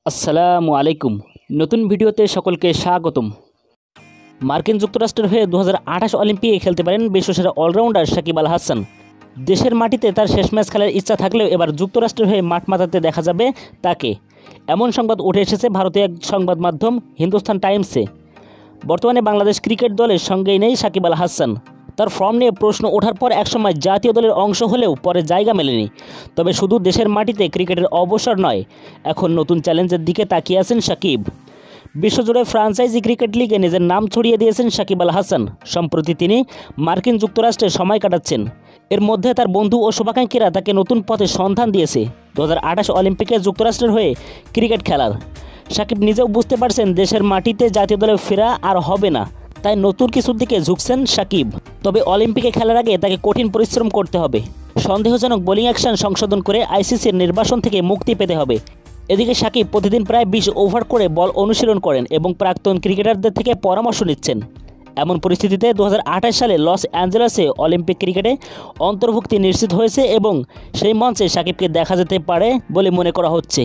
আসসালামু আলাইকুম। নতুন ভিডিওতে সকলকে স্বাগতম। মার্কিন যুক্তরাষ্ট্রের হয়ে 2028 অলিম্পিকে খেলতে পারেন বিশ্বসেরা অলরাউন্ডার সাকিব আল হাসান। দেশের মাটিতে তার শেষ ম্যাচ খেলার ইচ্ছা থাকলেও এবার যুক্তরাষ্ট্রের হয়ে মাঠ মাতাতে দেখা যাবে তাকে, এমন সংবাদ উঠে এসেছে ভারতীয় এক সংবাদ মাধ্যম হিন্দুস্তান টাইমসে। বর্তমানে বাংলাদেশ ক্রিকেট দলের সঙ্গেই নেই সাকিব আল হাসান। তার ফর্ম নিয়ে প্রশ্ন ওঠার পর একসময় জাতীয় দলের অংশ হলেও পরে জায়গা মেলেনি। তবে শুধু দেশের মাটিতে ক্রিকেটের অবসর নয়, এখন নতুন চ্যালেঞ্জের দিকে তাকিয়ে আছেন সাকিব। বিশ্বজুড়ে ফ্রাঞ্চাইজি ক্রিকেট লিগে নিজের নাম ছড়িয়ে দিয়েছেন সাকিব আল হাসান। সম্প্রতি তিনি মার্কিন যুক্তরাষ্ট্রে সময় কাটাচ্ছেন। এর মধ্যে তার বন্ধু ও শুভাকাঙ্ক্ষীরা তাকে নতুন পথে সন্ধান দিয়েছে 2028 অলিম্পিকে যুক্তরাষ্ট্রের হয়ে ক্রিকেট খেলার। সাকিব নিজেও বুঝতে পারছেন দেশের মাটিতে জাতীয় দলে ফেরা আর হবে না, তাই নতুন কিছুর দিকে ঝুঁকছেন সাকিব। তবে অলিম্পিকে খেলার আগে তাকে কঠিন পরিশ্রম করতে হবে। সন্দেহজনক বোলিং অ্যাকশন সংশোধন করে আইসিসির নির্বাসন থেকে মুক্তি পেতে হবে। এদিকে সাকিব প্রতিদিন প্রায় 20 ওভার করে বল অনুশীলন করেন এবং প্রাক্তন ক্রিকেটারদের থেকে পরামর্শ নিচ্ছেন। এমন পরিস্থিতিতে 2028 সালে লস অ্যাঞ্জেলেসে অলিম্পিক ক্রিকেটে অন্তর্ভুক্তি নিশ্চিত হয়েছে এবং সেই মঞ্চে সাকিবকে দেখা যেতে পারে বলে মনে করা হচ্ছে।